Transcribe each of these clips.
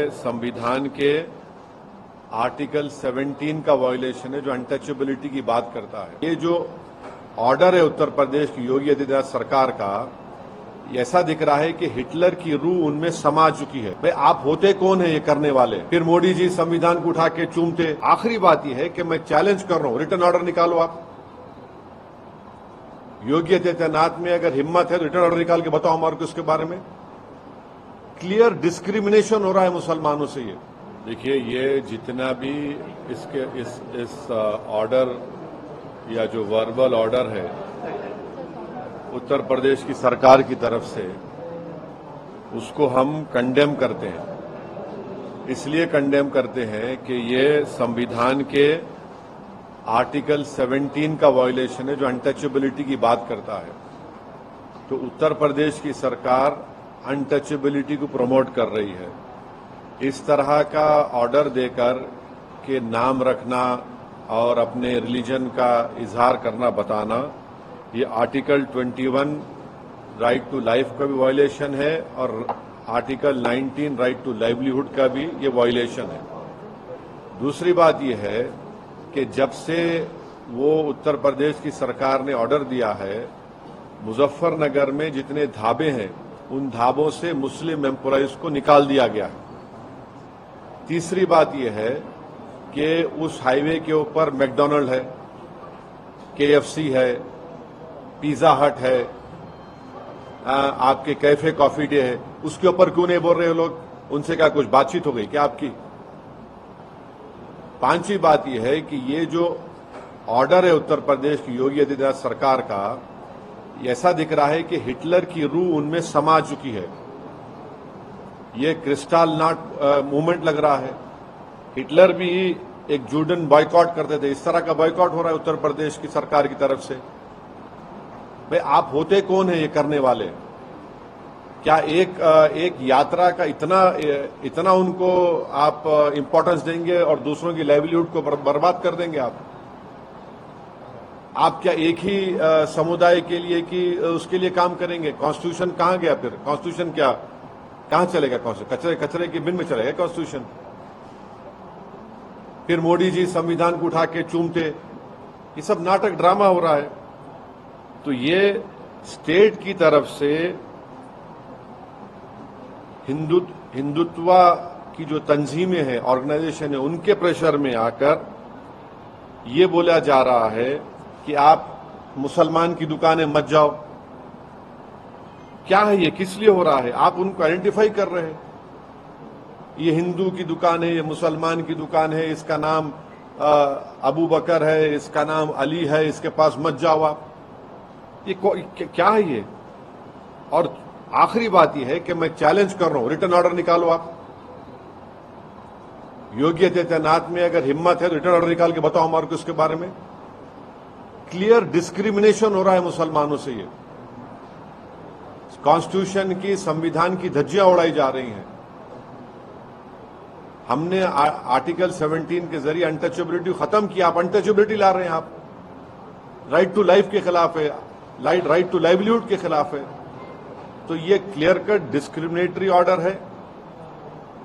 ये संविधान के आर्टिकल 17 का वायलेशन है जो अनटचेबिलिटी की बात करता है। ये जो ऑर्डर है उत्तर प्रदेश की योगी आदित्यनाथ सरकार का, ऐसा दिख रहा है कि हिटलर की रूह उनमें समा चुकी है। भाई आप होते कौन है ये करने वाले? फिर मोदी जी संविधान को उठा के चूमते। आखिरी बात यह है कि मैं चैलेंज कर रहा हूं, रिटर्न ऑर्डर निकालो आप। योगी आदित्यनाथ में अगर हिम्मत है तो रिटर्न ऑर्डर निकाल के बताओ हमारे को इसके बारे में। क्लियर डिस्क्रिमिनेशन हो रहा है मुसलमानों से। ये देखिए, ये जितना भी इस ऑर्डर या जो वर्बल ऑर्डर है उत्तर प्रदेश की सरकार की तरफ से, उसको हम कंडेम करते हैं। इसलिए कंडेम करते हैं कि ये संविधान के आर्टिकल 17 का वायलेशन है जो अनटचेबिलिटी की बात करता है। तो उत्तर प्रदेश की सरकार अनटचेबिलिटी को प्रमोट कर रही है। इस तरह का ऑर्डर देकर के नाम रखना और अपने रिलीजन का इजहार करना, बताना, ये आर्टिकल 21 राइट टू लाइफ का भी वायलेशन है और आर्टिकल 19 राइट टू लाइवलीहुड का भी ये वायलेशन है। दूसरी बात यह है कि जब से वो उत्तर प्रदेश की सरकार ने ऑर्डर दिया है, मुजफ्फरनगर में जितने ढाबे हैं उन ढाबों से मुस्लिम एम्प्लॉइज को निकाल दिया गया है। तीसरी बात यह है कि उस हाईवे के ऊपर मैकडॉनल्ड है, केएफसी है, पिज्जा हट है, आपके कैफे कॉफी डे है, उसके ऊपर क्यों नहीं बोल रहे हो लोग? उनसे क्या कुछ बातचीत हो गई क्या आपकी? पांचवी बात यह है कि ये जो ऑर्डर है उत्तर प्रदेश की योगी आदित्यनाथ सरकार का, ऐसा दिख रहा है कि हिटलर की रूह उनमें समा चुकी है। ये क्रिस्टल नॉट मूवमेंट लग रहा है। हिटलर भी एक जूडन बॉयकॉट करते थे, इस तरह का बॉयकॉट हो रहा है उत्तर प्रदेश की सरकार की तरफ से। भाई आप होते कौन है ये करने वाले? क्या एक यात्रा का इतना उनको आप इंपॉर्टेंस देंगे और दूसरों की लाइवलीहुड को बर्बाद कर देंगे आप क्या एक ही समुदाय के लिए कि उसके लिए काम करेंगे? कॉन्स्टिट्यूशन कहां गया फिर? कॉन्स्टिट्यूशन क्या कहां चलेगा? कॉन्स्टिट्यूशन कचरे के बिन में चलेगा कॉन्स्टिट्यूशन? फिर मोदी जी संविधान को उठा के चूमते। ये सब नाटक ड्रामा हो रहा है। तो ये स्टेट की तरफ से हिंदुत्व की जो तंजीमें हैं, ऑर्गेनाइजेशन है, उनके प्रेशर में आकर ये बोला जा रहा है कि आप मुसलमान की दुकानें मत जाओ। क्या है ये? किस लिए हो रहा है? आप उनको आइडेंटिफाई कर रहे हैं। ये हिंदू की दुकान है, ये मुसलमान की दुकान है, इसका नाम अबू बकर है, इसका नाम अली है, इसके पास मत जाओ आप। ये क्या है ये? और आखिरी बात यह है कि मैं चैलेंज कर रहा हूं, रिटर्न ऑर्डर निकालो आप। योगी आदित्यनाथ में अगर हिम्मत है तो रिटर्न ऑर्डर निकाल के बताओ हमारे को इसके बारे में। क्लियर डिस्क्रिमिनेशन हो रहा है मुसलमानों से। ये कॉन्स्टिट्यूशन की, संविधान की धज्जियां उड़ाई जा रही हैं। हमने आर्टिकल 17 के जरिए अनटचेबिलिटी खत्म किया, आप अनटचेबिलिटी ला रहे हैं। आप राइट टू लाइफ के खिलाफ है, राइट टू लाइवलीहुड के खिलाफ है। तो ये क्लियर कट डिस्क्रिमिनेटरी ऑर्डर है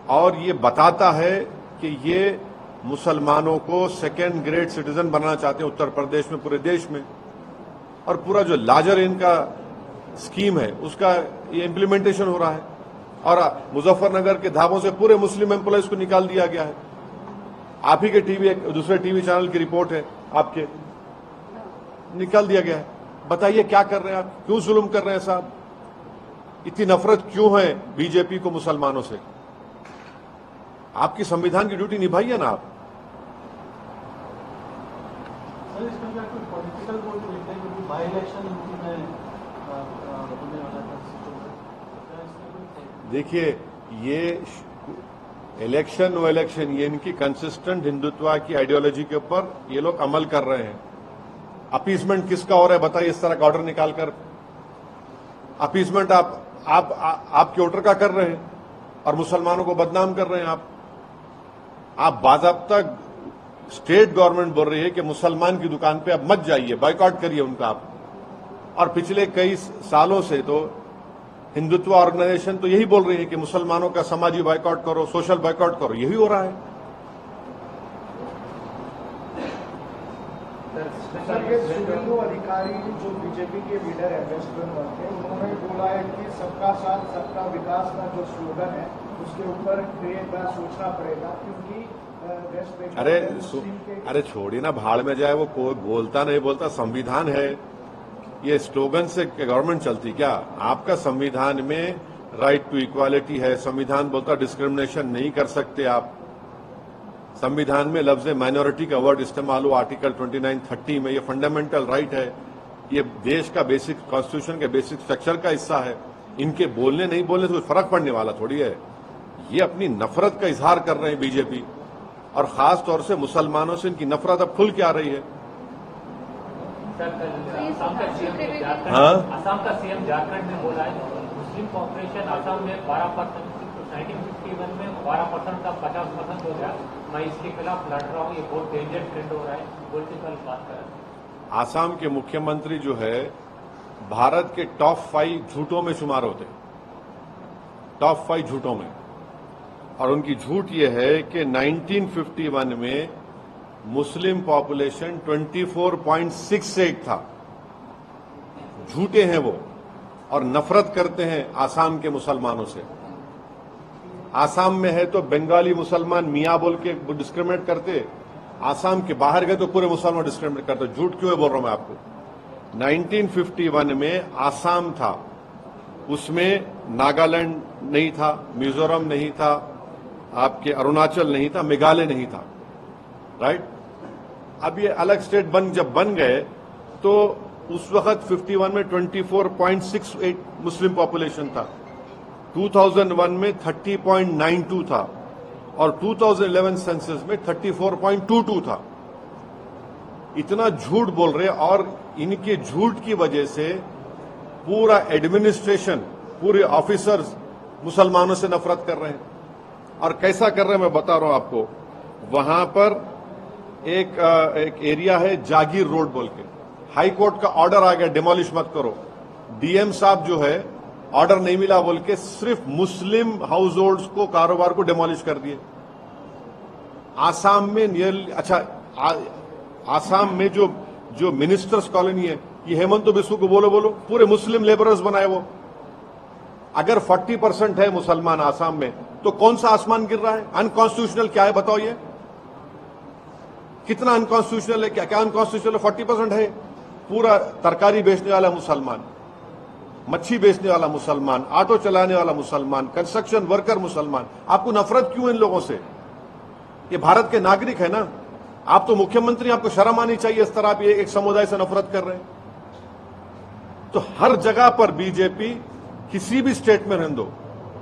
और ये बताता है कि ये मुसलमानों को सेकेंड ग्रेड सिटीजन बनाना चाहते हैं उत्तर प्रदेश में, पूरे देश में। और पूरा जो लार्जर इनका स्कीम है उसका ये इम्प्लीमेंटेशन हो रहा है। और मुजफ्फरनगर के ढाबों से पूरे मुस्लिम एम्प्लॉइज को निकाल दिया गया है। आप ही के दूसरे टीवी चैनल की रिपोर्ट है, आपके निकाल दिया गया है। बताइए क्या कर रहे हैं आप? क्यों जुल्म कर रहे हैं साहब? इतनी नफरत क्यों है बीजेपी को मुसलमानों से? आपकी संविधान की ड्यूटी निभाइए ना आप। देखिए, ये इलेक्शन व इलेक्शन, ये इनकी कंसिस्टेंट हिंदुत्व की आइडियोलॉजी के ऊपर ये लोग अमल कर रहे हैं। अपीसमेंट किसका हो रहा है बताइए? इस तरह का ऑर्डर निकालकर अपीसमेंट आपके वोटर का कर रहे हैं और मुसलमानों को बदनाम कर रहे हैं आप बाज़ाब्ता स्टेट गवर्नमेंट बोल रही है कि मुसलमान की दुकान पे अब मत जाइए, बायकॉट करिए उनका आप। और पिछले कई सालों से तो हिंदुत्व ऑर्गेनाइजेशन तो यही बोल रही है कि मुसलमानों का समाजी बाइकआउट करो, सोशल बाइकआउट करो, यही हो रहा है। सर, ये शुभेंदु अधिकारी जो बीजेपी के लीडर है वेस्ट बंगाल के, उन्होंने बोला है कि सबका साथ सबका विकास का जो स्लोगन है उसके ऊपर एक बार सोचना पड़ेगा, क्योंकि वेस्ट बंगाल अरे छोड़िए ना, भाड़ में जाए वो, कोई बोलता नहीं बोलता, संविधान है। ये स्लोगन से गवर्नमेंट चलती क्या? आपका संविधान में राइट टू इक्वालिटी है, संविधान बोलता डिस्क्रिमिनेशन नहीं कर सकते आप। संविधान में लफ्ज माइनॉरिटी का वर्ड इस्तेमाल हुआ आर्टिकल 29-30 में, ये फंडामेंटल राइट है, ये देश का बेसिक कॉन्स्टिट्यूशन के बेसिक स्ट्रक्चर का हिस्सा है। इनके बोलने नहीं बोलने से कोई फर्क पड़ने वाला थोड़ी है। ये अपनी नफरत का इजहार कर रहे हैं बीजेपी, और खास तौर से मुसलमानों से इनकी नफरत अब खुल के आ रही है। असम का सीएम झारखंड में बोला है मुस्लिम पॉपुलेशन असम में 12%, 1951 में 12% का 50% हो गया, मैं इसके खिलाफ लड़ रहा हूँ, ये बहुत डेंजर ट्रेंड हो रहा है, बोलते कल बात कर रहे हैं। आसाम के मुख्यमंत्री जो है भारत के टॉप 5 झूठों में शुमार होते, टॉप 5 झूठों में। और उनकी झूठ ये है कि 1951 में मुस्लिम पॉपुलेशन 24.68 था। झूठे हैं वो, और नफरत करते हैं आसाम के मुसलमानों से। आसाम में है तो बंगाली मुसलमान मियाँ बोल के डिस्क्रिमिनेट करते, आसाम के बाहर गए तो पूरे मुसलमान डिस्क्रिमिनेट करते। झूठ क्यों है बोल रहा हूं मैं आपको। 1951 में आसाम था, उसमें नागालैंड नहीं था, मिजोरम नहीं था, आपके अरुणाचल नहीं था, मेघालय नहीं था, राइट। अब ये अलग स्टेट जब बन गए तो उस वक्त 51 में 24.68 मुस्लिम पॉपुलेशन था, 2001 में 30.92 था, और 2011 सेंसस में 34.22 था। इतना झूठ बोल रहे, और इनके झूठ की वजह से पूरा एडमिनिस्ट्रेशन, पूरे ऑफिसर्स मुसलमानों से नफरत कर रहे हैं। और कैसा कर रहे हैं मैं बता रहा हूं आपको। वहां पर एक एरिया है जागीर रोड बोल के, हाई कोर्ट का ऑर्डर आ गया डिमोलिश मत करो। डीएम साहब जो है ऑर्डर नहीं मिला बोल के सिर्फ मुस्लिम हाउस होल्ड्स को, कारोबार को डिमोलिश कर दिए। आसाम में आसाम में जो मिनिस्टर्स कॉलोनी है, ये हेमंत बिस्व को बोलो पूरे मुस्लिम लेबरर्स बनाए वो। अगर 40% है मुसलमान आसाम में, तो कौन सा आसमान गिर रहा है? अनकॉन्स्टिट्यूशनल क्या है बताओ? ये कितना अनकॉन्स्टिट्यूशनल है? क्या अनकॉन्स्टिट्यूशनल? 40% है। पूरा तरकारी बेचने वाला मुसलमान, मच्छी बेचने वाला मुसलमान, ऑटो चलाने वाला मुसलमान, कंस्ट्रक्शन वर्कर मुसलमान। आपको नफरत क्यों इन लोगों से? ये भारत के नागरिक है ना। आप तो मुख्यमंत्री, आपको शर्म आनी चाहिए इस तरह आप एक समुदाय से नफरत कर रहे हैं। तो हर जगह पर बीजेपी किसी भी स्टेट में रहने दो,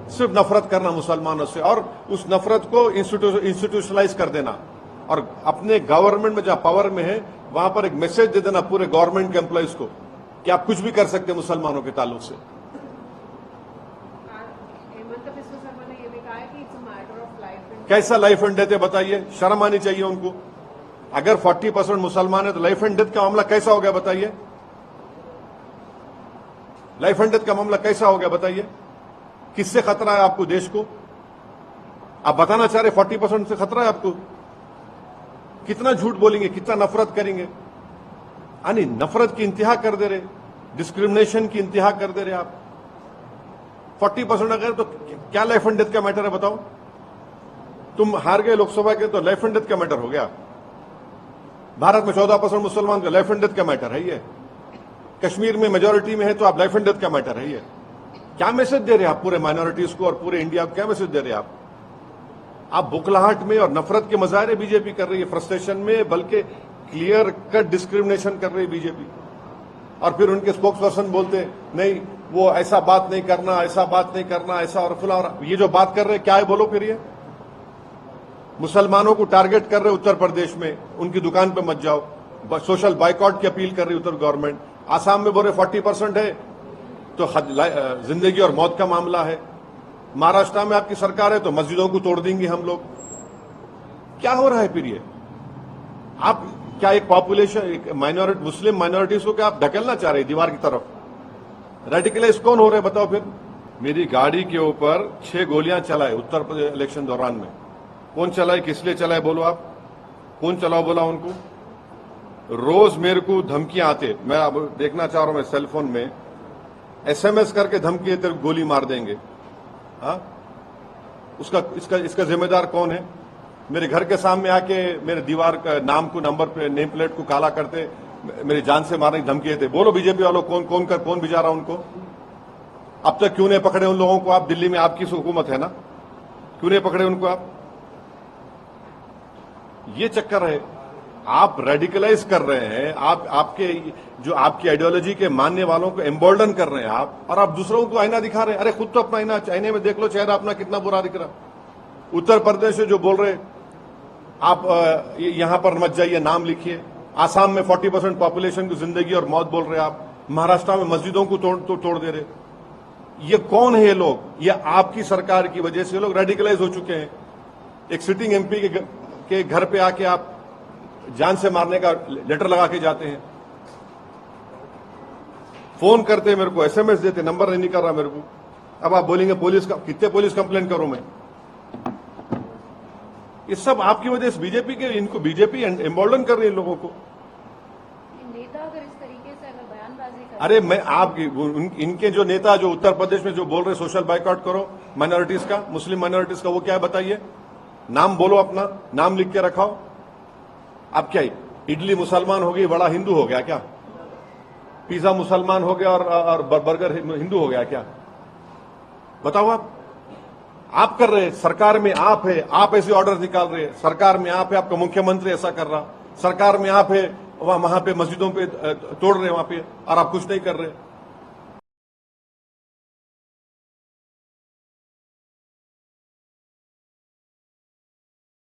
सिर्फ नफरत करना मुसलमानों से, और उस नफरत को इंस्टीट्यूशनलाइज कर देना, और अपने गवर्नमेंट में जहां पावर में है वहां पर एक मैसेज दे देना पूरे गवर्नमेंट के एम्प्लॉइज को कि आप कुछ भी कर सकते हैं मुसलमानों के ताल्लुक से। हेमंत बिस्व शर्मा ने यह भी कहा है कि it's a matter of life and कैसा लाइफ एंड डेथ है बताइए? शर्म आनी चाहिए उनको। अगर 40% मुसलमान है तो लाइफ एंड डेथ का मामला कैसा हो गया बताइए? लाइफ एंड डेथ का मामला कैसा हो गया बताइए? किससे खतरा है आपको, देश को? आप बताना चाह रहे 40% से खतरा है आपको? कितना झूठ बोलेंगे, कितना नफरत करेंगे? यानी नफरत की इंतहा कर दे रहे, डिस्क्रिमिनेशन की इंतहा कर दे रहे आप। 40% अगर तो क्या लाइफ एंड डेथ का मैटर है बताओ? तुम हार गए लोकसभा के तो लाइफ एंड डेथ का मैटर हो गया। भारत में 14% मुसलमान का लाइफ एंड डेथ का मैटर है ये। कश्मीर में मेजोरिटी में है तो आप लाइफ एंड डेथ का मैटर है ये। क्या मैसेज दे रहे हैं आप पूरे माइनॉरिटीज को और पूरे इंडिया को? क्या मैसेज दे रहे हैं आप बुखलाहट में और नफरत के मजारे बीजेपी कर रही है, फ्रस्ट्रेशन में, बल्कि क्लियर कट डिस्क्रिमिनेशन कर रही है बीजेपी। और फिर उनके स्पोक्स पर्सन बोलते नहीं, वो ऐसा बात नहीं करना, ऐसा बात नहीं करना, ऐसा और फला। ये जो बात कर रहे हैं क्या है बोलो फिर? ये मुसलमानों को टारगेट कर रहे उत्तर प्रदेश में, उनकी दुकान पे मत जाओ, सोशल बाइकआउट की अपील कर रही उत्तर गवर्नमेंट। आसाम में बोल रहे 40% है तो जिंदगी और मौत का मामला है। महाराष्ट्र में आपकी सरकार है तो मस्जिदों को तोड़ देंगे हम लोग। क्या हो रहा है फिर ये? आप क्या एक पॉपुलेशन, एक माइनॉरिटी, मुस्लिम माइनॉरिटीज को क्या आप धकेलना चाह रहे हैं दीवार की तरफ? रेडिकलाइज कौन हो रहे हैं बताओ फिर? मेरी गाड़ी के ऊपर 6 गोलियां चलाए उत्तर प्रदेश इलेक्शन दौरान में। कौन चलाए, किस लिए चलाए बोलो आप? कौन चलाओ बोला उनको? रोज मेरे को धमकियां आते, मैं अब देखना चाह रहा हूं, मैं सेल फोन में SMS करके धमकी तेरे गोली मार देंगे। हाँ, इसका जिम्मेदार कौन है? मेरे घर के सामने आके मेरे दीवार का नाम को, नंबर पे, नेम प्लेट को काला करते, मेरी जान से मारने की धमकी देते। बोलो बीजेपी वालों, कौन भिजा रहा उनको? अब तक क्यों नहीं पकड़े उन लोगों को आप? दिल्ली में आपकी हुकूमत है ना, क्यों नहीं पकड़े उनको आप? ये चक्कर है, आप रेडिकलाइज कर रहे हैं, आपकी आइडियोलॉजी के मानने वालों को एम्बोल्डन कर रहे हैं आप, और आप दूसरों को आईना दिखा रहे हैं। अरे खुद तो अपना आईने में देख लो, चेहरा अपना कितना बुरा दिख रहा। उत्तर प्रदेश से जो बोल रहे आप यहां पर मत जाइए, नाम लिखिए। आसाम में 40% पॉपुलेशन की जिंदगी और मौत बोल रहे आप। महाराष्ट्र में मस्जिदों को तोड़ दे रहे। ये कौन है ये लोग? ये आपकी सरकार की वजह से ये लोग रेडिकलाइज हो चुके हैं। एक सिटिंग MP के घर पे आके आप जान से मारने का लेटर लगा के जाते हैं, फोन करते हैं मेरे को, SMS देते, नंबर नहीं निकल रहा मेरे को। अब आप बोलेंगे पुलिस का, कितने पुलिस कंप्लेंट करूं मैं? ये सब आपकी वजह से बीजेपी के, इनको बीजेपी एम्बोल्डन कर रही है लोगों को। नेता अगर इस तरीके से अगर बयानबाजी कर, अरे मैं इनके जो नेता जो उत्तर प्रदेश में जो बोल रहे सोशल बाइकआउट करो माइनॉरिटीज का, मुस्लिम माइनॉरिटीज का, वो क्या है बताइए? नाम बोलो, अपना नाम लिख के रखाओ। अब क्या इडली मुसलमान हो गई, वड़ा हिंदू हो गया क्या? पिज्जा मुसलमान हो गया और बर्गर हिंदू हो गया क्या? बताओ आप कर रहे हैं, सरकार में आप है, आप ऐसे ऑर्डर निकाल रहे हैं, सरकार में आप है, आपका मुख्यमंत्री ऐसा कर रहा, सरकार में आप है, वहां पे मस्जिदों पे तोड़ रहे हैं वहां पे, और आप कुछ नहीं कर रहे।